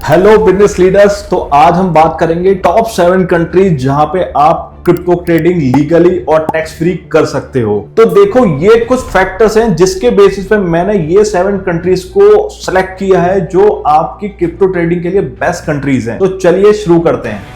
Hello business leaders. तो आज हम बात करेंगे टॉप 7 कंट्रीज जहां पे आप क्रिप्टो ट्रेडिंग लीगली और टैक्स फ्री कर सकते हो। तो देखो, ये कुछ फैक्टर्स हैं जिसके बेसिस पे मैंने ये 7 कंट्रीज को सेलेक्ट किया है जो आपकी क्रिप्टो ट्रेडिंग के लिए बेस्ट कंट्रीज हैं। तो चलिए शुरू करते हैं।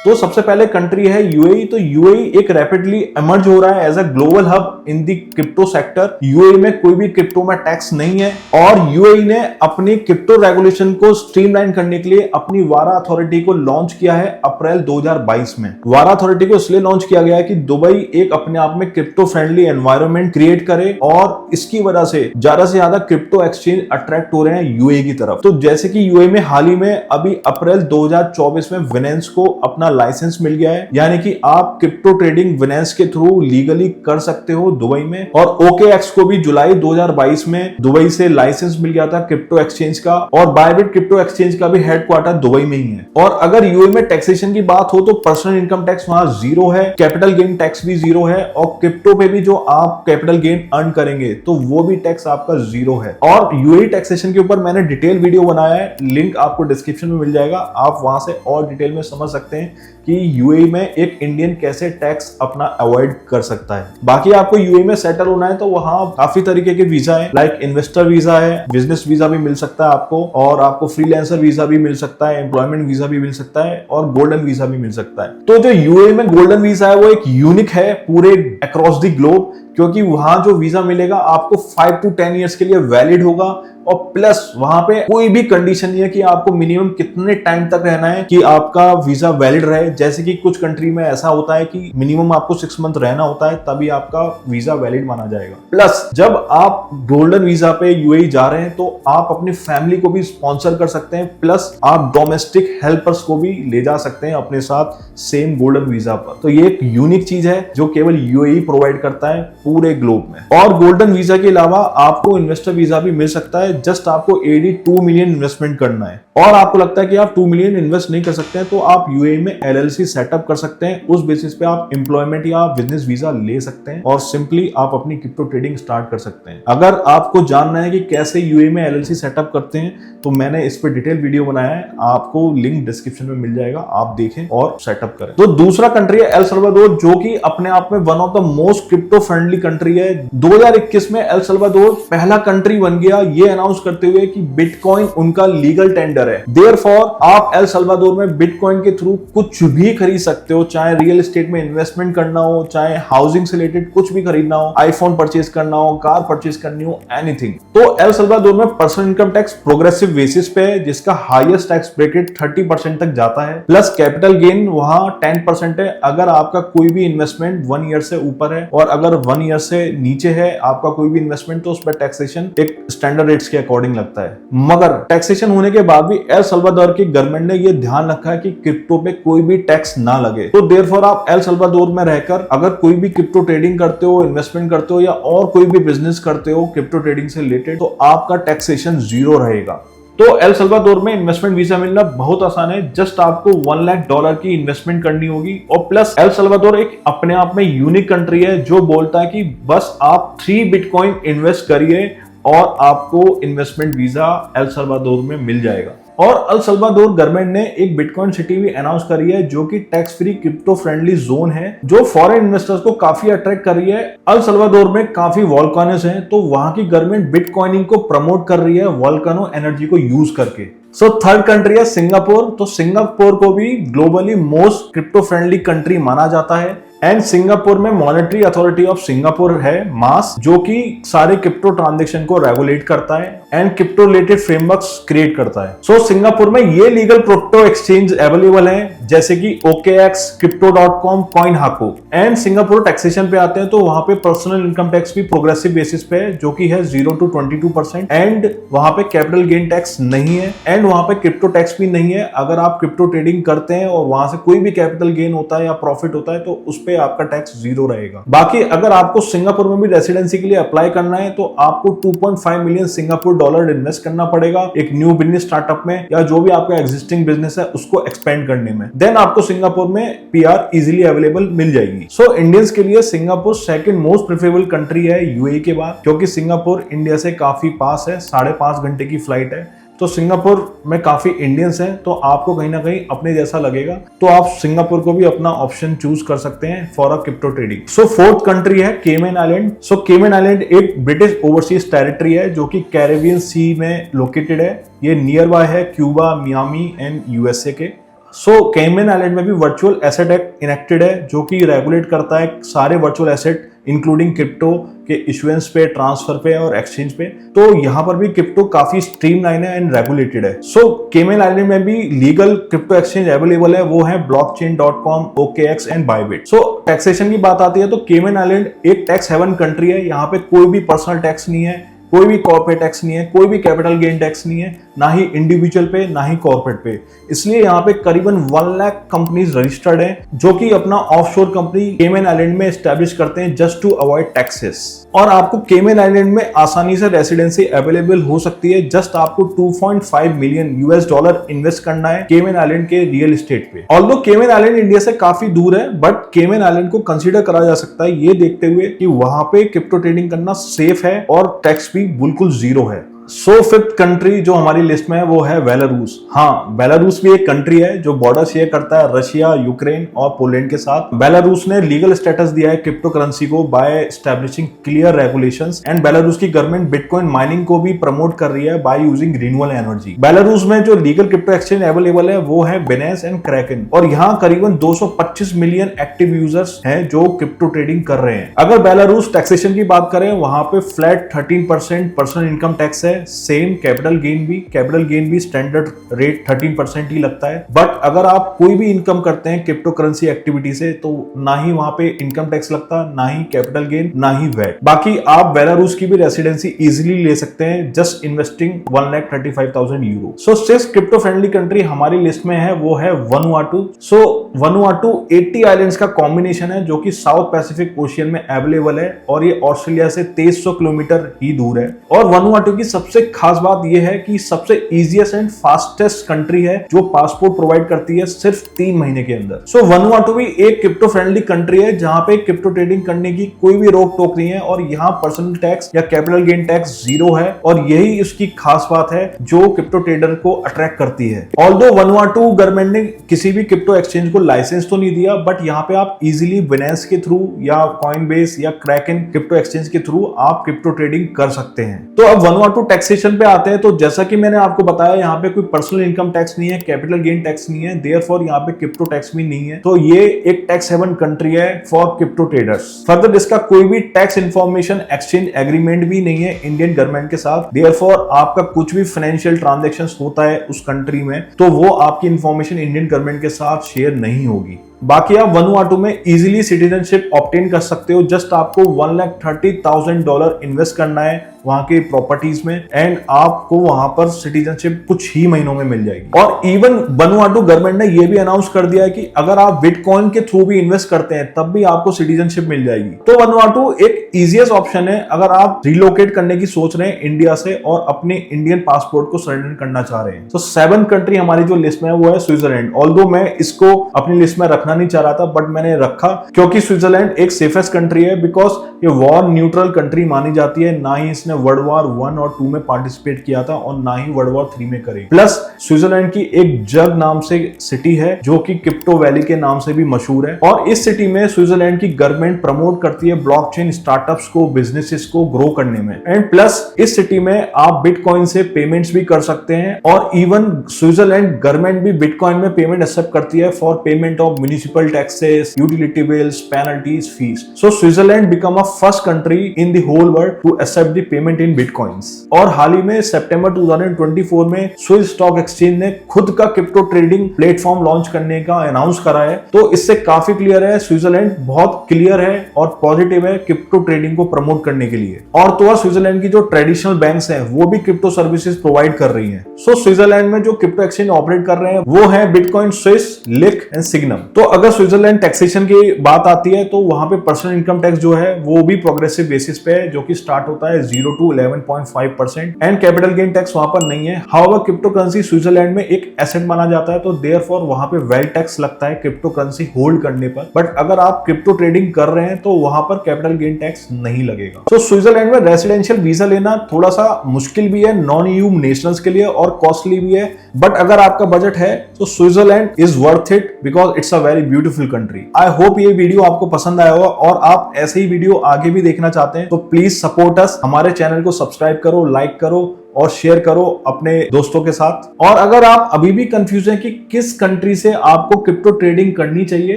तो सबसे पहले कंट्री है यूएई। तो यूएई एक रैपिडली इमर्ज हो रहा है as a global hub in the crypto sector. UAE में कोई भी क्रिप्टो में टैक्स नहीं है और यूएई ने अपनी क्रिप्टो रेगुलेशन को स्ट्रीमलाइन करने के लिए अपनी वारा अथॉरिटी को लॉन्च किया है अप्रैल 2022 में। वारा अथॉरिटी को इसलिए लॉन्च किया गया है कि दुबई एक अपने आप में क्रिप्टो फ्रेंडली एनवायरनमेंट क्रिएट करे और इसकी वजह से ज्यादा क्रिप्टो एक्सचेंज अट्रैक्ट हो रहे हैं यूएई की तरफ। तो जैसे कि यूएई में हाल ही में अभी अप्रैल 2024 में विनेंस को अपना लाइसेंस मिल गया है, यानी कि आप क्रिप्टो ट्रेडिंग विनेंस के थ्रू लीगली कर सकते हो दुबई में। और ओकेएक्स को भी जुलाई 2022 में दुबई से लाइसेंस मिल गया था क्रिप्टो एक्सचेंज का, और बायबिट क्रिप्टो एक्सचेंज का भी हेडक्वार्टर दुबई में ही है। और अगर यूएई में टैक्सेशन की बात हो तो पर्सनल इनकम टैक्स वहां 0 है, कैपिटल गेन टैक्स भी 0 है, और क्रिप्टो पे भी जो आप कैपिटल गेन अर्न करेंगे तो वो भी टैक्स आपका 0 है। और यूएई टैक्सेशन के ऊपर मैंने डिटेल वीडियो बनाया है, लिंक आपको डिस्क्रिप्शन में मिल जाएगा, आप वहां से और डिटेल में समझ सकते हैं कि यूएई में एक इंडियन कैसे टैक्स अपना अवॉइड कर सकता है। बाकी आपको यूएई में सेटल होना है तो वहां काफी तरीके के वीजा है, लाइक इन्वेस्टर वीजा है, बिजनेस वीजा भी मिल सकता है आपको, और आपको फ्रीलांसर वीजा भी मिल सकता है, एम्प्लॉयमेंट वीजा भी मिल सकता है, और गोल्डन वीजा भी मिल सकता है। तो जो यूएई में गोल्डन वीजा है वो एक यूनिक है पूरे अक्रॉस द ग्लोब, क्योंकि वहां जो वीजा मिलेगा आपको 5 to 10 ईयर्स के लिए वैलिड होगा, और प्लस वहां पे कोई भी कंडीशन नहीं है कि आपको मिनिमम कितने टाइम तक रहना है कि आपका वीजा वैलिड रहे। जैसे कि कुछ कंट्री में ऐसा होता है कि मिनिमम आपको 6 मंथ रहना होता है तभी आपका वीजा वैलिड माना जाएगा। प्लस जब आप गोल्डन वीजा पे यूएई जा रहे हैं तो आप अपनी फैमिली को भी स्पॉन्सर कर सकते हैं, प्लस आप डोमेस्टिक हेल्पर्स को भी ले जा सकते हैं अपने साथ सेम गोल्डन वीजा पर। तो ये एक यूनिक चीज है जो केवल यूएई प्रोवाइड करता है पूरे ग्लोब में। और गोल्डन वीजा के अलावा आपको इन्वेस्टर वीजा भी मिल सकता है, जस्ट आपको एडी 2 मिलियन इन्वेस्टमेंट करना है। और आपको लगता है कि आप 2 मिलियन इन्वेस्ट नहीं कर सकते हैं तो आप यूएई में एलएलसी सेटअप कर सकते हैं, उस बेसिस पे आप एम्प्लॉयमेंट या बिजनेस वीजा ले सकते हैं और सिंपली आप अपनी क्रिप्टो ट्रेडिंग स्टार्ट कर सकते हैं। अगर आपको जानना है कि कैसे यूएई में एलएलसी सेटअप करते हैं तो मैंने इस पर डिटेल वीडियो बनाया है, आपको लिंक डिस्क्रिप्शन में मिल जाएगा, आप देखें और सेटअप करें। तो दूसरा कंट्री है एल सल्वाडोर, जो कि अपने आप में one of the most crypto friendly country है। 2021 में एल सल्वाडोर पहला कंट्री बन गया ये अनाउंस करते हुए कि बिटकॉइन उनका लीगल टेंडर है। देयरफॉर आप एल सल्वाडोर में बिटकॉइन के थ्रू कुछ भी खरीद सकते हो, चाहे रियल एस्टेट में इन्वेस्टमेंट करना हो, चाहे हाउसिंग से रिलेटेड कुछ भी खरीदना हो, आईफोन परचेज करना हो, कार परचेज करनी हो, एनीथिंग। तो एल सल्वाडोर में personal income tax progressive basis पे है, जिसका हाईएस्ट टैक्स ब्रैकेट 30% तक जाता है, प्लस कैपिटल गेन वहां 10% है अगर आपका कोई भी इन्वेस्टमेंट 1 ईयर से ऊपर है, और अगर 1 ईयर से नीचे है आपका कोई भी इन्वेस्टमेंट तो उस पर टैक्सेशन एक स्टैंडर्ड रेट्स के अकॉर्डिंग लगता है। मगर टैक्सेशन होने के बाद भी एल सल्वाडोर की गवर्नमेंट ने यह ध्यान रखा है कि क्रिप्टो पे कोई भी टैक्स ना लगे। तो देयरफॉर आप एल सल्वाडोर में रहकर अगर कोई भी क्रिप्टो ट्रेडिंग करते हो, इन्वेस्टमेंट करते हो, या और कोई भी बिजनेस करते हो क्रिप्टो ट्रेडिंग से रिलेटेड, तो आपका टैक्सेशन 0 रहेगा। तो एल सल्वाडोर में इन्वेस्टमेंट वीजा मिलना बहुत आसान है, जस्ट आपको $1 लाख की इन्वेस्टमेंट करनी होगी। और प्लस एल सल्वाडोर एक अपने आप में यूनिक कंट्री है जो बोलता है कि बस आप 3 बिटकॉइन इन्वेस्ट करिए और आपको इन्वेस्टमेंट वीजा एल सल्वाडोर में मिल जाएगा। और एल सल्वाडोर गवर्नमेंट ने एक बिटकॉइन सिटी भी अनाउंस करी है जो कि tax free crypto friendly zone है, जो फॉरेन इन्वेस्टर्स को काफी अट्रैक्ट कर रही है। एल सल्वाडोर में काफी वोल्केनोस हैं, तो वहां की गवर्नमेंट बिटकॉइनिंग को प्रमोट कर रही है वोल्केनो एनर्जी को यूज करके। सो थर्ड कंट्री है सिंगापुर। तो सिंगापुर को भी globally most crypto friendly country माना जाता है, एंड सिंगापुर में मॉनेटरी अथॉरिटी ऑफ सिंगापुर है मास, जो कि सारे क्रिप्टो ट्रांजैक्शन को रेगुलेट करता है and crypto related frameworks create करता है। सो सिंगापुर में ये लीगल क्रिप्टो एक्सचेंज अवेलेबल है जैसे कि OKX, crypto.com, CoinHako। And Singapore taxation पे आते हैं तो वहां पे पर्सनल इनकम टैक्स भी प्रोग्रेसिव बेसिस पे है, जो कि है 0 to 22%, एंड वहां पे कैपिटल गेन टैक्स नहीं है, एंड वहां पे क्रिप्टो टैक्स भी नहीं है। अगर आप क्रिप्टो ट्रेडिंग करते हैं और वहां से कोई भी कैपिटल गेन होता है या प्रॉफिट होता है तो उस पे पे आपका टैक्स जीरो रहेगा। बाकी अगर आपको सिंगापुर में भी रेसिडेंसी के लिए अप्लाई करना है तो आपको 2.5 मिलियन सिंगापुर डॉलर इन्वेस्ट करना पड़ेगा एक न्यू बिजनेस स्टार्टअप में या जो भी आपका एग्जिस्टिंग बिजनेस है उसको एक्सपेंड करने में। देन आपको सिंगापुर में पीआर इजीली अवेलेबल मिल जाएगी। सो इंडियंस के लिए Singapore second most preferable country है यूएई के बाद, क्योंकि सिंगापुर इंडिया से काफी पास है, 5.5 घंटे की फ्लाइट है। तो सिंगापुर में काफी इंडियंस हैं, तो आपको कहीं ना कहीं अपने जैसा लगेगा तो आप सिंगापुर को भी अपना ऑप्शन चूज कर सकते हैं for a crypto trading. So fourth country है केमन आइलैंड। सो केमन आइलैंड एक ब्रिटिश ओवरसीज टेरिटरी है जो कि कैरेबियन सी में लोकेटेड है। ये नियर बाय है क्यूबा, मियामी एंड यूएसए के। सो केमन आइलैंड में भी वर्चुअल एसेट एक्ट इनेक्टेड है जो कि रेगुलेट करता है सारे वर्चुअल एसेट इंक्लूडिंग क्रिप्टो के इशुएंस पे, ट्रांसफर पे और एक्सचेंज पे। तो यहाँ पर भी क्रिप्टो काफी स्ट्रीमलाइन है एंड रेगुलेटेड है। सो केमन आइलैंड में भी लीगल क्रिप्टो एक्सचेंज अवेलेबल है, वो है blockchain.com, OKX and Bybit. So taxation की बात आती है तो केमन आइलैंड एक टैक्स हेवन कंट्री है। यहाँ पे कोई भी पर्सनल टैक्स नहीं है, कोई भी कॉर्पोरेट टैक्स नहीं है, कोई भी कैपिटल गेन टैक्स नहीं है, ना ही इंडिविजुअल पे ना ही कॉर्पोरेट पे। इसलिए यहाँ पे करीबन 1 लाख कंपनीज रजिस्टर्ड हैं जो कि अपना ऑफशोर कंपनी केमन आइलैंड में एस्टैब्लिश करते हैं जस्ट टू अवॉइड टैक्सेस। और आपको केमन आइलैंड में आसानी से रेसिडेंसी अवेलेबल हो सकती है। जस्ट आपको 2.5 मिलियन यूएस डॉलर इन्वेस्ट करना है केमन आइलैंड के रियल एस्टेट पे। ऑल्दो केमन आइलैंड इंडिया से काफी दूर है, बट केमन आइलैंड को कंसीडर करा जा सकता है ये देखते हुए कि वहां पे क्रिप्टो ट्रेडिंग करना सेफ है और टैक्स भी बिल्कुल जीरो है। सो फिफ्थ कंट्री जो हमारी लिस्ट में है वो है बेलारूस। हाँ, बेलारूस भी एक कंट्री है जो बॉर्डर शेयर करता है रशिया, यूक्रेन और पोलैंड के साथ। बेलारूस ने लीगल स्टेटस दिया है क्रिप्टो करेंसी को by establishing clear regulations and Belarus की गवर्नमेंट बिटकॉइन माइनिंग को भी प्रमोट कर रही है by using renewable energy. Belarus में जो लीगल क्रिप्टो एक्सचेंज अवेलेबल है वो है बिनेंस एंड क्रैकन और यहाँ करीबन 225 मिलियन एक्टिव यूजर्स हैं जो क्रिप्टो ट्रेडिंग कर रहे हैं। अगर बेलारूस टैक्सेशन की बात करें वहां पे फ्लैट 13% पर्सनल इनकम टैक्स है। सेम कैपिटल गेन भी स्टैंडर्ड रेट 13% ही लगता है। बट अगर आप कोई भी इनकम करते हैं क्रिप्टो करेंसी एक्टिविटी से तो ना ही वहां पे इनकम टैक्स लगता, ना ही कैपिटल गेन, ना ही वैट। बाकी आप बेलारूस की भी रेसिडेंसी इजीली ले सकते हैं just investing 1,35,000 euro. So six crypto friendly country हमारी लिस्ट में है वो है वनुआटू। सो वनुआटू 80 आइलैंड्स का कॉम्बिनेशन है जो कि साउथ पैसिफिक ओशियन में अवेलेबल है और ये ऑस्ट्रेलिया से 2300 किलोमीटर ही दूर है। और वनुआटू की सबसे खास बात यह है कि सबसे इजीएस्ट एंड फास्टेस्ट कंट्री है जो पासपोर्ट प्रोवाइड करती है सिर्फ 3 महीने के अंदर। सो वनुआटू भी एक क्रिप्टो फ्रेंडली कंट्री है जहां पे क्रिप्टो ट्रेडिंग करने की कोई भी रोक टोक नहीं है और यहाँ पर्सनल टैक्स या कैपिटल गेन टैक्स जीरो है और यही उसकी खास बात है जो क्रिप्टो ट्रेडर को अट्रैक्ट करती है। ऑल्दो वनुआटू गवर्नमेंट ने किसी भी क्रिप्टो एक्सचेंज को लाइसेंस तो नहीं दिया, बट यहाँ पे आप इजीली बिनेंस के थ्रू या कॉइनबेस या क्रैकन क्रिप्टो एक्सचेंज के थ्रू आप क्रिप्टो ट्रेडिंग कर सकते हैं। तो अब वनुआटू टैक्सेशन पे आते हैं। तो जैसा कि मैंने आपको बताया यहाँ पे कोई पर्सनल इनकम टैक्स नहीं है, कैपिटल गेन टैक्स नहीं है, देयरफॉर यहाँ पे क्रिप्टो टैक्स भी नहीं है। तो ये एक टैक्स हेवन कंट्री है फॉर क्रिप्टो ट्रेडर्स। फर्दर इसका कोई भी टैक्स इंफॉर्मेशन एक्सचेंज एग्रीमेंट भी नहीं है इंडियन गवर्नमेंट के साथ। देयरफॉर आपका कुछ भी फाइनेंशियल ट्रांजैक्शंस होता है उस कंट्री में तो वो आपकी इंफॉर्मेशन इंडियन गवर्नमेंट के साथ शेयर नहीं होगी। बाकी आप वनुआटू में इजीली सिटीजनशिप ऑब्टेन कर सकते हो। जस्ट आपको $1,30,000 इन्वेस्ट करना है वहां के प्रॉपर्टीज में एंड आपको वहां पर सिटीजनशिप कुछ ही महीनों में मिल जाएगी। और इवन वनुआटू गवर्नमेंट ने यह भी अनाउंस कर दिया है कि अगर आप बिटकॉइन के थ्रू भी इन्वेस्ट करते हैं तब भी आपको सिटीजनशिप मिल जाएगी। तो वनुआटू एक इजीएस्ट ऑप्शन है अगर आप रिलोकेट करने की सोच रहे हैं इंडिया से और अपने इंडियन पासपोर्ट को सरेंडर करना चाह रहे हैं। तो 7 कंट्री हमारी जो लिस्ट में है वो है स्विट्जरलैंड। ऑल्दो मैं इसको अपनी लिस्ट में रखना नहीं चाह रहा था बट मैंने रखा क्योंकि स्विट्जरलैंड एक सेफेस्ट कंट्री है बिकॉज ये वॉर न्यूट्रल कंट्री मानी जाती है। ना ही इसने वर्ल्ड वॉर 1 और 2 में पार्टिसिपेट किया था और ना ही वर्ल्ड वॉर 3 में करे। प्लस स्विट्जरलैंड की एक जग नाम से सिटी है जो कि क्रिप्टो वैली के नाम से भी मशहूर है और इस सिटी में स्विट्जरलैंड की गवर्नमेंट प्रमोट करती है ब्लॉकचेन स्टार्टअप्स को, बिजनेसेस को ग्रो करने में। एंड प्लस इस सिटी में आप बिटकॉइन से पेमेंट्स भी कर सकते हैं और इवन स्विट्जरलैंड गवर्नमेंट भी बिटकॉइन में पेमेंट एक्सेप्ट करती है for payment of municipal taxes, utility bills, penalties, fees. So Switzerland become a first country in the whole world to accept the payment payment in bitcoins. और हाल ही में सितंबर 2024 में Swiss stock exchange ने खुद का crypto trading platform launch करने का announce करा है। तो इससे काफी क्लियर है स्विट्जरलैंड बहुत क्लियर है और पॉजिटिव है क्रिप्टो ट्रेडिंग को प्रमोट करने के लिए। और तो स्विट्जरलैंड की जो ट्रेडिशनल बैंक्स हैं वो भी क्रिप्टो सर्विसेज प्रोवाइड कर रही हैं। सो स्विट्जरलैंड में जो क्रिप्टो एक्सचेंज ऑपरेट कर रहे हैं वो है bitcoin, Swiss, Lykke and Sygnum. तो अगर स्विट्जरलैंड टैक्सेशन की बात आती है तो वहां पे पर्सनल इनकम टैक्स जो है वो भी प्रोग्रेसिव बेसिस पे है, जो कि स्टार्ट होता है 0 to 11.5% and capital gain tax वहां पर नहीं है। हाउएवर क्रिप्टो करेंसी स्विट्जरलैंड में एक एसेट माना जाता है, तो देयरफॉर वहां पे वेल्थ टैक्स लगता है क्रिप्टो करेंसी होल्ड करने पर। बट अगर आप क्रिप्टो ट्रेडिंग कर रहे हैं तो वहां पर कैपिटल गेन टैक्स नहीं लगेगा। तो स्विट्जरलैंड में रेसिडेंशियल वीजा लेना थोड़ा सा मुश्किल भी है नॉन ईयू नेशनल्स के लिए और कॉस्टली भी है। बट अगर आपका बजट है तो Switzerland is worth it because it's a very beautiful country. I hope ये वीडियो आपको पसंद आया होगा और आप ऐसे ही वीडियो आगे भी देखना चाहते हैं तो प्लीज सपोर्ट अस। हमारे चैनल को सब्सक्राइब करो, लाइक करो और शेयर करो अपने दोस्तों के साथ। और अगर आप अभी भी कंफ्यूज हैं कि किस कंट्री से आपको क्रिप्टो ट्रेडिंग करनी चाहिए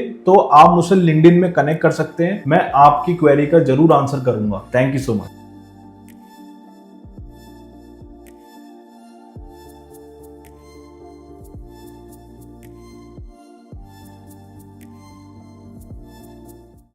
तो आप मुझसे लिंक्डइन में कनेक्ट कर सकते हैं। मैं आपकी क्वेरी का जरूर आंसर करूंगा। Thank you so much.